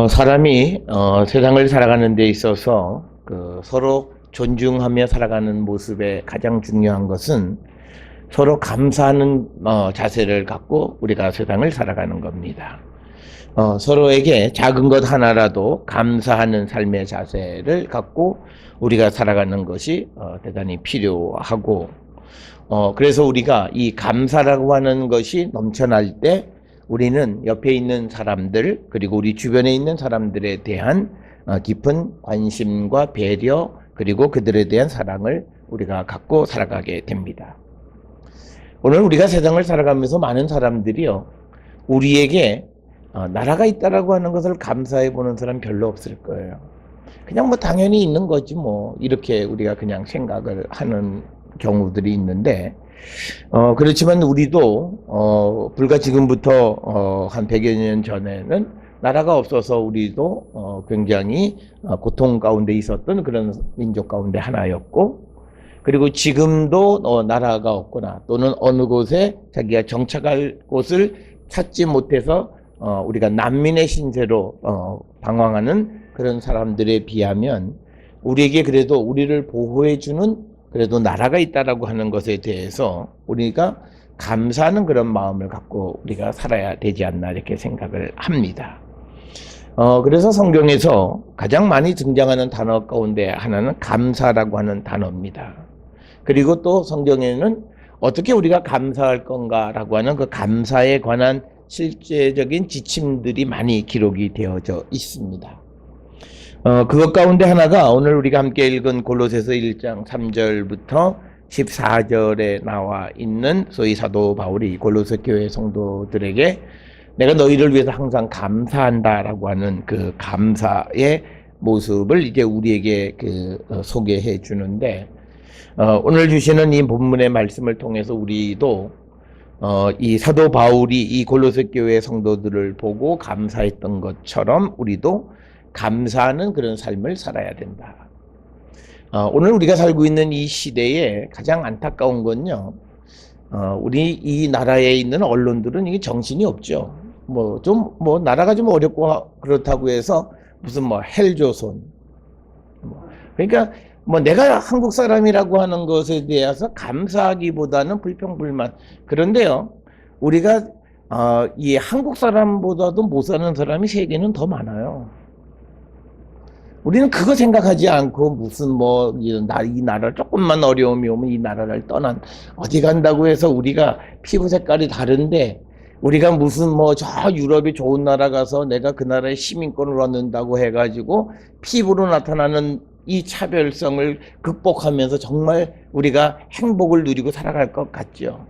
사람이 세상을 살아가는 데 있어서 서로 존중하며 살아가는 모습에 가장 중요한 것은 서로 감사하는 자세를 갖고 우리가 세상을 살아가는 겁니다. 서로에게 작은 것 하나라도 감사하는 삶의 자세를 갖고 우리가 살아가는 것이 대단히 필요하고, 그래서 우리가 이 감사라고 하는 것이 넘쳐날 때 우리는 옆에 있는 사람들 그리고 우리 주변에 있는 사람들에 대한 깊은 관심과 배려 그리고 그들에 대한 사랑을 우리가 갖고 살아가게 됩니다. 오늘 우리가 세상을 살아가면서 많은 사람들이요, 우리에게 나라가 있다라고 하는 것을 감사해 보는 사람 별로 없을 거예요. 그냥 뭐 당연히 있는 거지 뭐 이렇게 우리가 그냥 생각을 하는 경우들이 있는데, 그렇지만 우리도 불과 지금부터 한 100여 년 전에는 나라가 없어서 우리도 굉장히 고통 가운데 있었던 그런 민족 가운데 하나였고, 그리고 지금도 나라가 없거나 또는 어느 곳에 자기가 정착할 곳을 찾지 못해서 우리가 난민의 신세로 방황하는 그런 사람들에 비하면 우리에게 그래도 우리를 보호해주는 그래도 나라가 있다라고 하는 것에 대해서 우리가 감사하는 그런 마음을 갖고 우리가 살아야 되지 않나 이렇게 생각을 합니다. 그래서 성경에서 가장 많이 등장하는 단어 가운데 하나는 감사라고 하는 단어입니다. 그리고 또 성경에는 어떻게 우리가 감사할 건가라고 하는 그 감사에 관한 실제적인 지침들이 많이 기록이 되어져 있습니다. 그것 가운데 하나가 오늘 우리가 함께 읽은 골로새서 1장 3절부터 14절에 나와 있는 소위 사도 바울이 골로새 교회 성도들에게 내가 너희를 위해서 항상 감사한다라고 하는 그 감사의 모습을 이제 우리에게 소개해 주는데, 오늘 주시는 이 본문의 말씀을 통해서 우리도 이 사도 바울이 이 골로새 교회 성도들을 보고 감사했던 것처럼 우리도 감사하는 그런 삶을 살아야 된다. 오늘 우리가 살고 있는 이 시대에 가장 안타까운 건요, 우리 이 나라에 있는 언론들은 이게 정신이 없죠. 나라가 좀 어렵고 그렇다고 해서 무슨 헬조선. 그러니까 내가 한국 사람이라고 하는 것에 대해서 감사하기보다는 불평불만. 그런데요, 우리가 이 한국 사람보다도 못 사는 사람이 세계는 더 많아요. 우리는 그거 생각하지 않고 무슨 이 나라 조금만 어려움이 오면 이 나라를 떠난 어디 간다고 해서 우리가 피부 색깔이 다른데 우리가 무슨 저 유럽이 좋은 나라 가서 내가 그 나라의 시민권을 얻는다고 해가지고 피부로 나타나는 이 차별성을 극복하면서 정말 우리가 행복을 누리고 살아갈 것 같죠.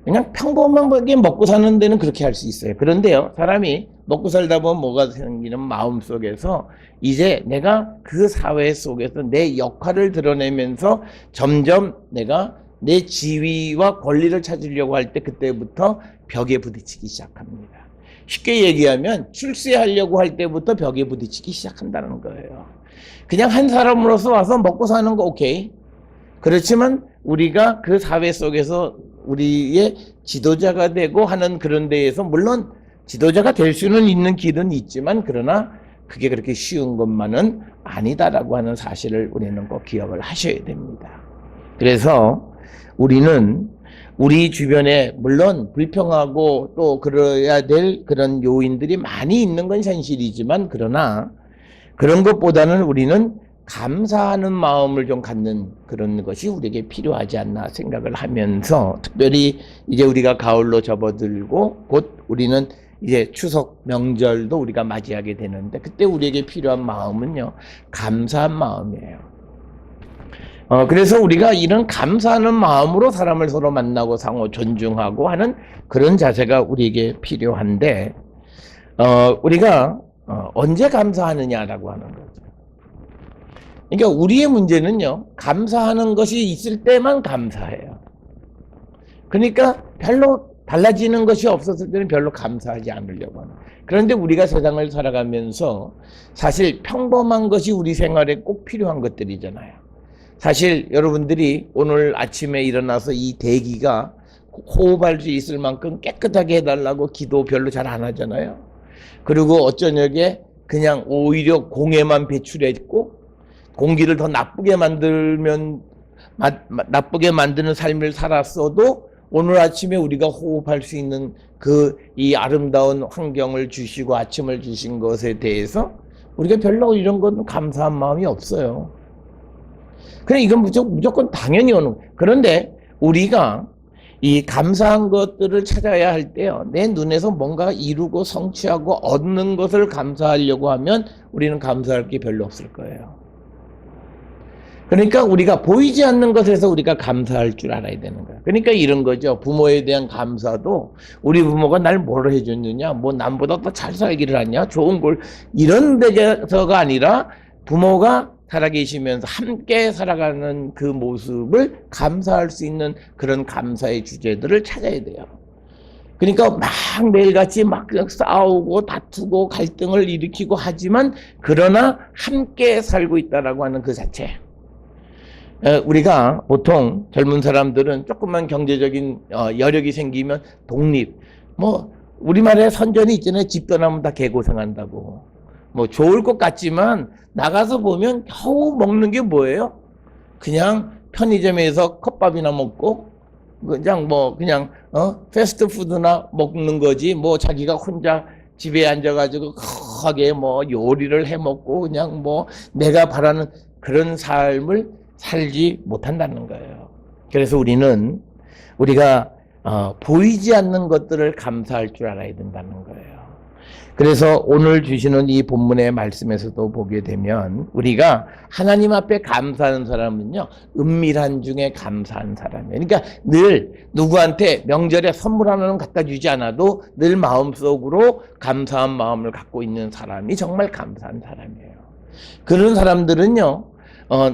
그냥 평범하게 먹고 사는 데는 그렇게 할 수 있어요. 그런데요, 사람이 먹고 살다 보면 뭐가 생기는 마음속에서 이제 내가 그 사회 속에서 내 역할을 드러내면서 점점 내가 내 지위와 권리를 찾으려고 할 때 그때부터 벽에 부딪히기 시작합니다. 쉽게 얘기하면 출세하려고 할 때부터 벽에 부딪히기 시작한다는 거예요. 그냥 한 사람으로서 와서 먹고 사는 거 오케이. 그렇지만 우리가 그 사회 속에서 우리의 지도자가 되고 하는 그런 데에서 물론 지도자가 될 수는 있는 길은 있지만 그러나 그게 그렇게 쉬운 것만은 아니다라고 하는 사실을 우리는 꼭 기억을 하셔야 됩니다. 그래서 우리는 우리 주변에 물론 불평하고 또 그래야 될 그런 요인들이 많이 있는 건 현실이지만 그러나 그런 것보다는 우리는 감사하는 마음을 좀 갖는 그런 것이 우리에게 필요하지 않나 생각을 하면서, 특별히 이제 우리가 가을로 접어들고 곧 우리는 이제 추석 명절도 우리가 맞이하게 되는데 그때 우리에게 필요한 마음은요, 감사한 마음이에요. 그래서 우리가 이런 감사하는 마음으로 사람을 서로 만나고 상호 존중하고 하는 그런 자세가 우리에게 필요한데, 우리가 언제 감사하느냐라고 하는 거죠. 그러니까 우리의 문제는요, 감사하는 것이 있을 때만 감사해요. 그러니까 별로 달라지는 것이 없었을 때는 별로 감사하지 않으려고 하는. 그런데 우리가 세상을 살아가면서 사실 평범한 것이 우리 생활에 꼭 필요한 것들이잖아요. 사실 여러분들이 오늘 아침에 일어나서 이 대기가 호흡할 수 있을 만큼 깨끗하게 해달라고 기도 별로 잘 안 하잖아요. 그리고 어쩌냐게 그냥 오히려 공해만 배출했고 공기를 더 나쁘게 나쁘게 만드는 삶을 살았어도 오늘 아침에 우리가 호흡할 수 있는 이 아름다운 환경을 주시고 아침을 주신 것에 대해서 우리가 별로 이런 건 감사한 마음이 없어요. 그래, 이건 무조건 당연히 오는 거예요. 그런데 우리가 이 감사한 것들을 찾아야 할 때요, 내 눈에서 뭔가 이루고 성취하고 얻는 것을 감사하려고 하면 우리는 감사할 게 별로 없을 거예요. 그러니까 우리가 보이지 않는 것에서 우리가 감사할 줄 알아야 되는 거예요. 그러니까 이런 거죠. 부모에 대한 감사도 우리 부모가 날 뭘 해줬느냐, 뭐 남보다 더 잘 살기를 하냐, 좋은 걸, 이런 데서가 아니라 부모가 살아계시면서 함께 살아가는 그 모습을 감사할 수 있는 그런 감사의 주제들을 찾아야 돼요. 그러니까 막 매일같이 막 싸우고 다투고 갈등을 일으키고 하지만 그러나 함께 살고 있다라고 하는 그 자체. 우리가 보통 젊은 사람들은 조금만 경제적인 여력이 생기면 독립, 뭐 우리말에 선전이 있잖아요. 집 떠나면 다 개고생한다고. 뭐 좋을 것 같지만 나가서 보면 겨우 먹는 게 뭐예요? 그냥 편의점에서 컵밥이나 먹고 그냥 패스트푸드나 먹는 거지. 뭐 자기가 혼자 집에 앉아가지고 거하게 뭐 요리를 해 먹고 그냥 뭐 내가 바라는 그런 삶을 살지 못한다는 거예요. 그래서 우리가 보이지 않는 것들을 감사할 줄 알아야 된다는 거예요. 그래서 오늘 주시는 이 본문의 말씀에서도 보게 되면 우리가 하나님 앞에 감사하는 사람은요, 은밀한 중에 감사한 사람이에요. 그러니까 늘 누구한테 명절에 선물 하나는 갖다 주지 않아도 늘 마음속으로 감사한 마음을 갖고 있는 사람이 정말 감사한 사람이에요. 그런 사람들은요,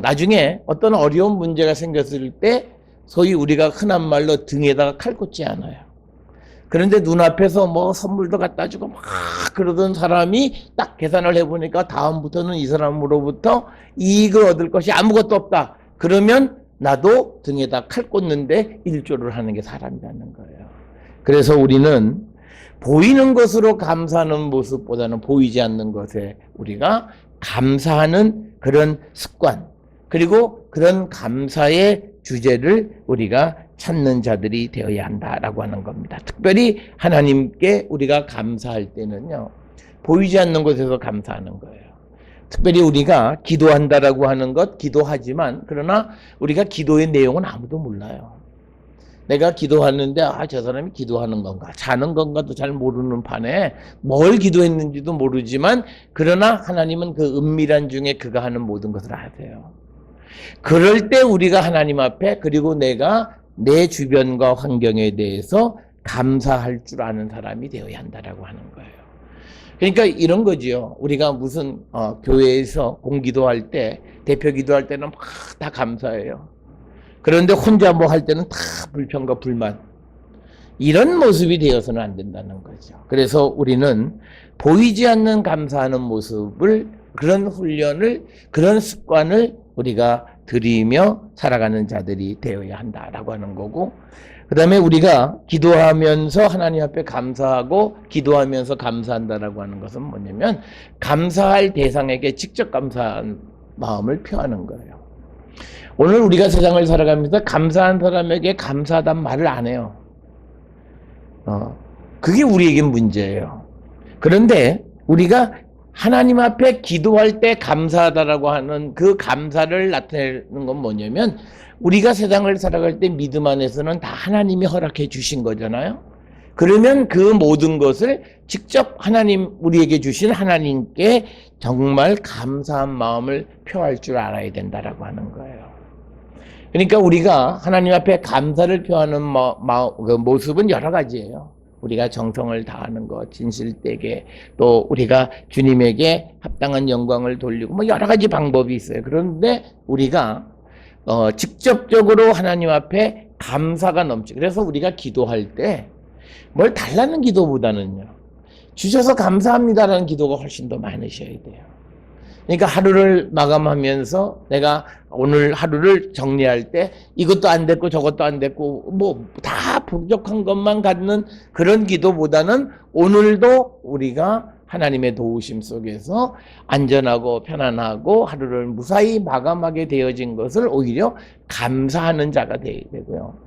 나중에 어떤 어려운 문제가 생겼을 때 소위 우리가 흔한 말로 등에다가 칼 꽂지 않아요. 그런데 눈앞에서 뭐 선물도 갖다 주고 막 그러던 사람이 딱 계산을 해보니까 다음부터는 이 사람으로부터 이익을 얻을 것이 아무것도 없다. 그러면 나도 등에다 칼 꽂는데 일조를 하는 게 사람이라는 거예요. 그래서 우리는 보이는 것으로 감사하는 모습보다는 보이지 않는 것에 우리가 감사하는 그런 습관, 그리고 그런 감사의 주제를 우리가 찾는 자들이 되어야 한다라고 하는 겁니다. 특별히 하나님께 우리가 감사할 때는요, 보이지 않는 것에서 감사하는 거예요. 특별히 우리가 기도한다라고 하는 것, 기도하지만 그러나 우리가 기도의 내용은 아무도 몰라요. 내가 기도하는데 저 사람이 기도하는 건가 자는 건가도 잘 모르는 판에 뭘 기도했는지도 모르지만 그러나 하나님은 그 은밀한 중에 그가 하는 모든 것을 아세요. 그럴 때 우리가 하나님 앞에 그리고 내가 내 주변과 환경에 대해서 감사할 줄 아는 사람이 되어야 한다라고 하는 거예요. 그러니까 이런 거지요. 우리가 무슨 교회에서 공기도할 때 대표 기도할 때는 막 다 감사해요. 그런데 혼자 뭐 할 때는 다 불평과 불만, 이런 모습이 되어서는 안 된다는 거죠. 그래서 우리는 보이지 않는 감사하는 모습을, 그런 훈련을, 그런 습관을 우리가 들이며 살아가는 자들이 되어야 한다라고 하는 거고, 그 다음에 우리가 기도하면서 하나님 앞에 감사하고 기도하면서 감사한다라고 하는 것은 뭐냐면 감사할 대상에게 직접 감사한 마음을 표하는 거예요. 오늘 우리가 세상을 살아가면서 감사한 사람에게 감사하단 말을 안 해요. 그게 우리에겐 문제예요. 그런데 우리가 하나님 앞에 기도할 때 감사하다라고 하는 그 감사를 나타내는 건 뭐냐면 우리가 세상을 살아갈 때 믿음 안에서는 다 하나님이 허락해 주신 거잖아요. 그러면 그 모든 것을 직접 우리에게 주신 하나님께 정말 감사한 마음을 표할 줄 알아야 된다라고 하는 거예요. 그러니까 우리가 하나님 앞에 감사를 표하는 그 모습은 여러 가지예요. 우리가 정성을 다하는 것, 진실되게, 또 우리가 주님에게 합당한 영광을 돌리고 뭐 여러 가지 방법이 있어요. 그런데 우리가 직접적으로 하나님 앞에 감사가 넘치고, 그래서 우리가 기도할 때 뭘 달라는 기도보다는요, 주셔서 감사합니다라는 기도가 훨씬 더 많으셔야 돼요. 그러니까 하루를 마감하면서 내가 오늘 하루를 정리할 때 이것도 안 됐고 저것도 안 됐고 뭐 다 부족한 것만 갖는 그런 기도보다는 오늘도 우리가 하나님의 도우심 속에서 안전하고 편안하고 하루를 무사히 마감하게 되어진 것을 오히려 감사하는 자가 되어야 되고요.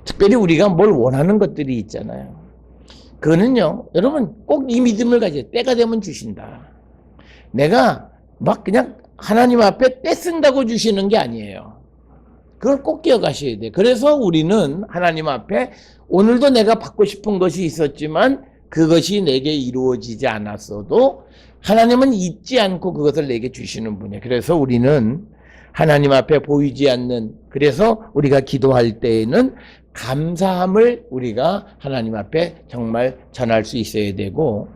특별히 우리가 뭘 원하는 것들이 있잖아요. 그거는요, 여러분 꼭 이 믿음을 가져야 때가 되면 주신다. 내가 막 그냥 하나님 앞에 떼쓴다고 주시는 게 아니에요. 그걸 꼭 기억하셔야 돼요. 그래서 우리는 하나님 앞에 오늘도 내가 받고 싶은 것이 있었지만 그것이 내게 이루어지지 않았어도 하나님은 잊지 않고 그것을 내게 주시는 분이에요. 그래서 우리는 하나님 앞에 보이지 않는, 그래서 우리가 기도할 때에는 감사함을 우리가 하나님 앞에 정말 전할 수 있어야 되고,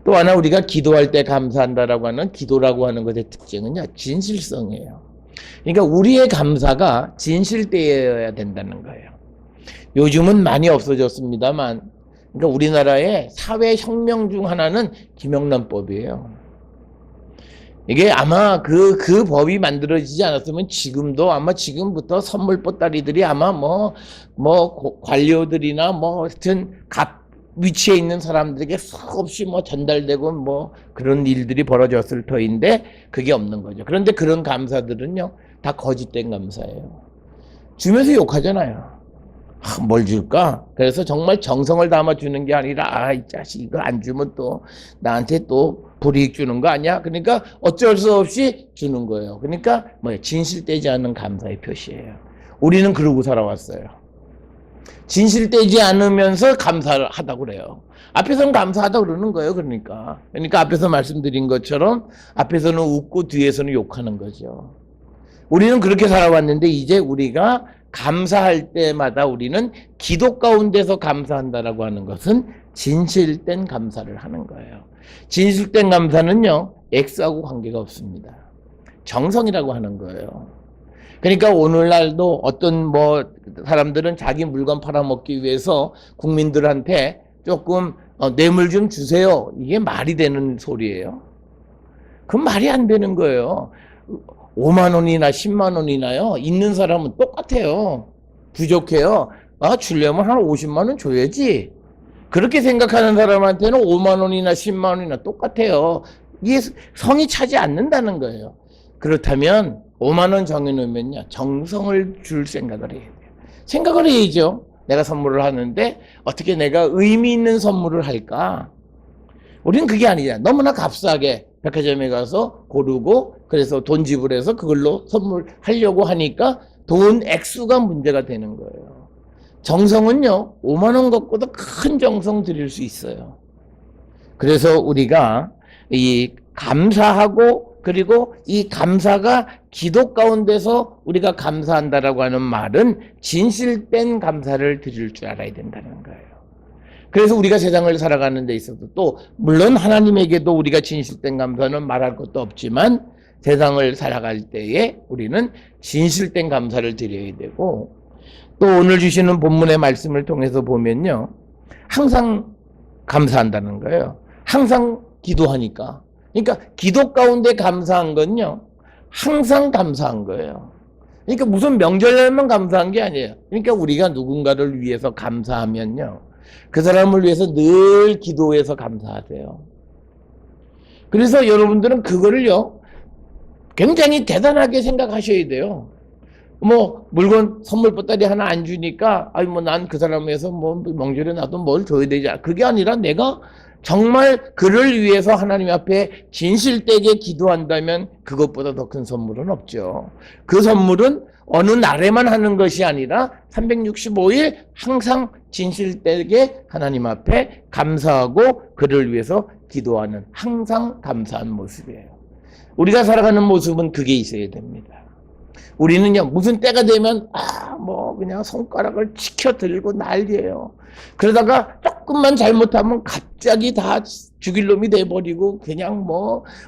또 하나 우리가 기도할 때 감사한다라고 하는 기도라고 하는 것의 특징은요, 진실성이에요. 그러니까 우리의 감사가 진실되어야 된다는 거예요. 요즘은 많이 없어졌습니다만, 그러니까 우리나라의 사회혁명 중 하나는 김영란법이에요. 이게 아마 그 법이 만들어지지 않았으면 지금도 아마 지금부터 선물 보따리들이 아마 관료들이나 하여튼 위치에 있는 사람들에게 수없이 전달되고 그런 일들이 벌어졌을 터인데 그게 없는 거죠. 그런데 그런 감사들은요, 다 거짓된 감사예요. 주면서 욕하잖아요. 뭘 줄까? 그래서 정말 정성을 담아 주는 게 아니라, 이 자식 이거 안 주면 또 나한테 또 불이익 주는 거 아니야? 그러니까 어쩔 수 없이 주는 거예요. 그러니까 진실되지 않은 감사의 표시예요. 우리는 그러고 살아왔어요. 진실되지 않으면서 감사를 하다고 그래요. 앞에서는 감사하다고 그러는 거예요. 그러니까 앞에서 말씀드린 것처럼 앞에서는 웃고 뒤에서는 욕하는 거죠. 우리는 그렇게 살아왔는데 이제 우리가 감사할 때마다 우리는 기도 가운데서 감사한다라고 하는 것은 진실된 감사를 하는 거예요. 진실된 감사는요, 액수하고 관계가 없습니다. 정성이라고 하는 거예요. 그러니까 오늘날도 어떤 사람들은 자기 물건 팔아먹기 위해서 국민들한테 조금 뇌물 좀 주세요. 이게 말이 되는 소리예요. 그건 말이 안 되는 거예요. 5만 원이나 10만 원이나요, 있는 사람은 똑같아요. 부족해요. 주려면 한 50만 원 줘야지. 그렇게 생각하는 사람한테는 5만 원이나 10만 원이나 똑같아요. 이게 성이 차지 않는다는 거예요. 그렇다면 5만 원 정해놓으면요, 정성을 줄 생각을 해야 돼요. 생각을 해야죠. 내가 선물을 하는데 어떻게 내가 의미 있는 선물을 할까? 우리는 그게 아니잖아. 너무나 값싸게 백화점에 가서 고르고 그래서 돈 지불해서 그걸로 선물하려고 하니까 돈 액수가 문제가 되는 거예요. 정성은요, 5만 원 갖고도 큰 정성 드릴 수 있어요. 그래서 우리가 이 감사하고, 그리고 이 감사가 기도 가운데서 우리가 감사한다라고 하는 말은 진실된 감사를 드릴 줄 알아야 된다는 거예요. 그래서 우리가 세상을 살아가는 데 있어서 또 물론 하나님에게도 우리가 진실된 감사는 말할 것도 없지만 세상을 살아갈 때에 우리는 진실된 감사를 드려야 되고, 또 오늘 주시는 본문의 말씀을 통해서 보면요, 항상 감사한다는 거예요. 항상 기도하니까. 그러니까 기도 가운데 감사한 건요, 항상 감사한 거예요. 그러니까 무슨 명절날만 감사한 게 아니에요. 그러니까 우리가 누군가를 위해서 감사하면요, 그 사람을 위해서 늘 기도해서 감사하세요. 그래서 여러분들은 그거를요, 굉장히 대단하게 생각하셔야 돼요. 물건 선물 보따리 하나 안 주니까 난 그 사람을 위해서 명절에 나도 뭘 줘야 되지. 그게 아니라 내가 정말 그를 위해서 하나님 앞에 진실되게 기도한다면 그것보다 더 큰 선물은 없죠. 그 선물은 어느 날에만 하는 것이 아니라 365일 항상 진실되게 하나님 앞에 감사하고 그를 위해서 기도하는 항상 감사한 모습이에요. 우리가 살아가는 모습은 그게 있어야 됩니다. 우리는요, 무슨 때가 되면 그냥 손가락을 치켜 들고 난리예요. 그러다가 조금만 잘못하면 갑자기 다 죽일 놈이 돼버리고 그냥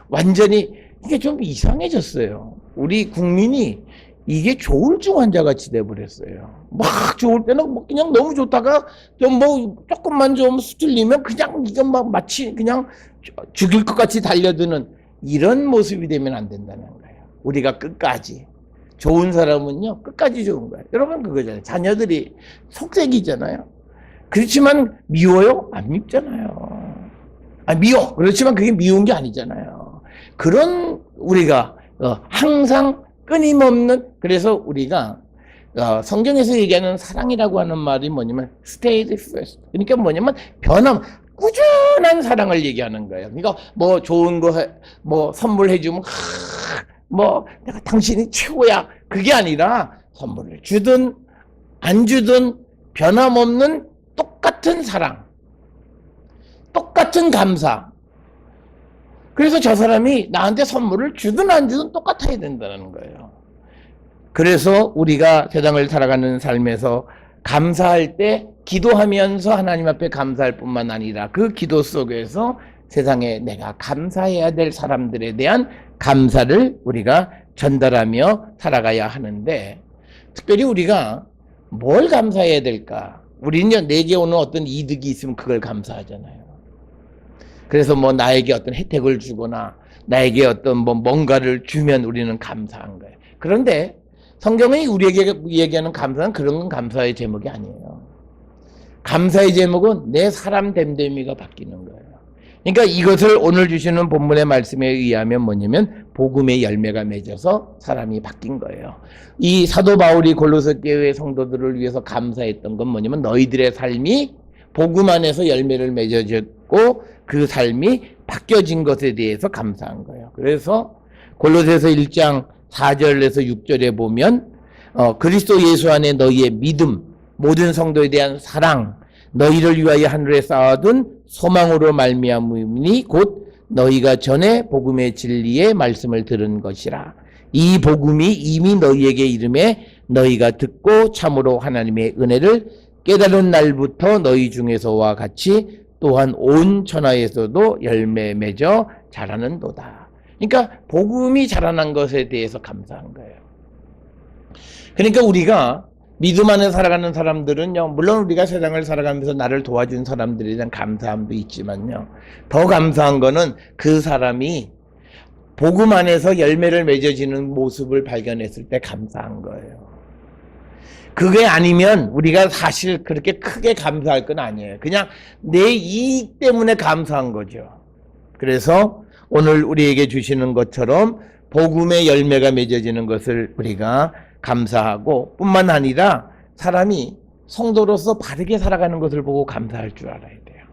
완전히 이게 좀 이상해졌어요. 우리 국민이 이게 조울증 환자같이 돼버렸어요. 막 좋을 때는 그냥 너무 좋다가 좀 조금만 좀 수틀리면 그냥 이거 마치 그냥 죽일 것 같이 달려드는 이런 모습이 되면 안 된다는 거예요. 우리가 끝까지. 좋은 사람은요, 끝까지 좋은 거예요. 여러분 그거잖아요. 자녀들이 속색이잖아요. 그렇지만 미워요? 안 밉잖아요. 미워. 그렇지만 그게 미운 게 아니잖아요. 그런 우리가 항상 끊임없는, 그래서 우리가 성경에서 얘기하는 사랑이라고 하는 말이 뭐냐면 steadfast. 그러니까 뭐냐면 꾸준한 사랑을 얘기하는 거예요. 그러니까 뭐 좋은 거 뭐 선물해 주면 뭐 내가 당신이 최고야. 그게 아니라 선물을 주든 안 주든 변함없는 똑같은 사랑, 똑같은 감사. 그래서 저 사람이 나한테 선물을 주든 안 주든 똑같아야 된다는 거예요. 그래서 우리가 세상을 살아가는 삶에서 감사할 때 기도하면서 하나님 앞에 감사할 뿐만 아니라 그 기도 속에서 세상에 내가 감사해야 될 사람들에 대한 감사를 우리가 전달하며 살아가야 하는데, 특별히 우리가 뭘 감사해야 될까? 우리는 내게 오는 어떤 이득이 있으면 그걸 감사하잖아요. 그래서 뭐 나에게 어떤 혜택을 주거나 나에게 어떤 뭔가를 주면 우리는 감사한 거예요. 그런데 성경이 우리에게 얘기하는 감사는 그런 감사의 제목이 아니에요. 감사의 제목은 내 사람 됨됨이가 바뀌는 거예요. 그러니까 이것을 오늘 주시는 본문의 말씀에 의하면 뭐냐면 복음의 열매가 맺어서 사람이 바뀐 거예요. 이 사도 바울이 골로새 교회 성도들을 위해서 감사했던 건 뭐냐면 너희들의 삶이 복음 안에서 열매를 맺어졌고 그 삶이 바뀌어진 것에 대해서 감사한 거예요. 그래서 골로새서 1장 4절에서 6절에 보면 그리스도 예수 안에 너희의 믿음, 모든 성도에 대한 사랑, 너희를 위하여 하늘에 쌓아둔 소망으로 말미암으니 곧 너희가 전에 복음의 진리의 말씀을 들은 것이라. 이 복음이 이미 너희에게 이름에 너희가 듣고 참으로 하나님의 은혜를 깨달은 날부터 너희 중에서와 같이 또한 온 천하에서도 열매 맺어 자라는도다. 그러니까 복음이 자라난 것에 대해서 감사한 거예요. 그러니까 우리가 믿음 안에 살아가는 사람들은요, 물론 우리가 세상을 살아가면서 나를 도와준 사람들에 대한 감사함도 있지만요, 더 감사한 거는 그 사람이 복음 안에서 열매를 맺어지는 모습을 발견했을 때 감사한 거예요. 그게 아니면 우리가 사실 그렇게 크게 감사할 건 아니에요. 그냥 내 이익 때문에 감사한 거죠. 그래서 오늘 우리에게 주시는 것처럼 복음의 열매가 맺어지는 것을 우리가 감사하고 뿐만 아니라 사람이 성도로서 바르게 살아가는 것을 보고 감사할 줄 알아야 돼요.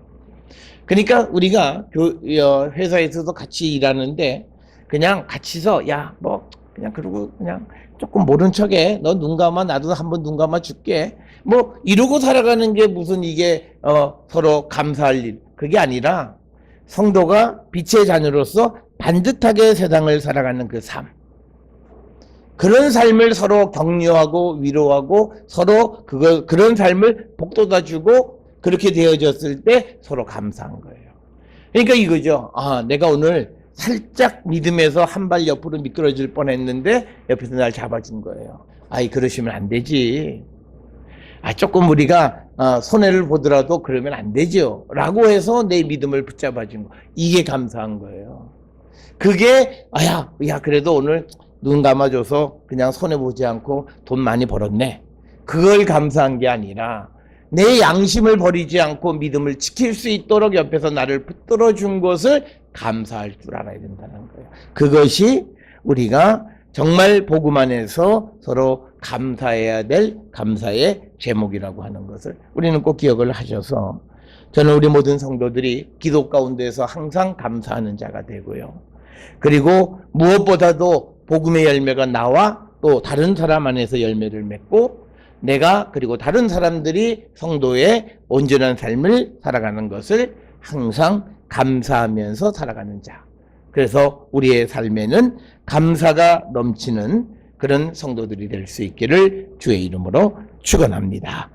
그러니까 우리가 회사에서도 같이 일하는데 그냥 같이서 그냥 그러고 그냥 조금 모른 척해. 너 눈 감아, 나도 한번 눈 감아 줄게. 뭐 이러고 살아가는 게 무슨 이게 서로 감사할 일. 그게 아니라 성도가 빛의 자녀로서 반듯하게 세상을 살아가는 그 삶. 그런 삶을 서로 격려하고 위로하고 서로 그런 삶을 복돋아주고 그렇게 되어졌을 때 서로 감사한 거예요. 그러니까 이거죠. 내가 오늘 살짝 믿음에서 한 발 옆으로 미끄러질 뻔했는데 옆에서 날 잡아준 거예요. 그러시면 안 되지. 조금 우리가 손해를 보더라도 그러면 안 되죠. 라고 해서 내 믿음을 붙잡아준 거. 이게 감사한 거예요. 그게 그래도 오늘 눈 감아줘서 그냥 손해보지 않고 돈 많이 벌었네. 그걸 감사한 게 아니라 내 양심을 버리지 않고 믿음을 지킬 수 있도록 옆에서 나를 붙들어 준 것을 감사할 줄 알아야 된다는 거예요. 그것이 우리가 정말 복음 안에서 서로 감사해야 될 감사의 제목이라고 하는 것을 우리는 꼭 기억을 하셔서 저는 우리 모든 성도들이 기도 가운데서 항상 감사하는 자가 되고요. 그리고 무엇보다도 복음의 열매가 나와 또 다른 사람 안에서 열매를 맺고 내가 그리고 다른 사람들이 성도의 온전한 삶을 살아가는 것을 항상 감사하면서 살아가는 자. 그래서 우리의 삶에는 감사가 넘치는 그런 성도들이 될 수 있기를 주의 이름으로 축원합니다.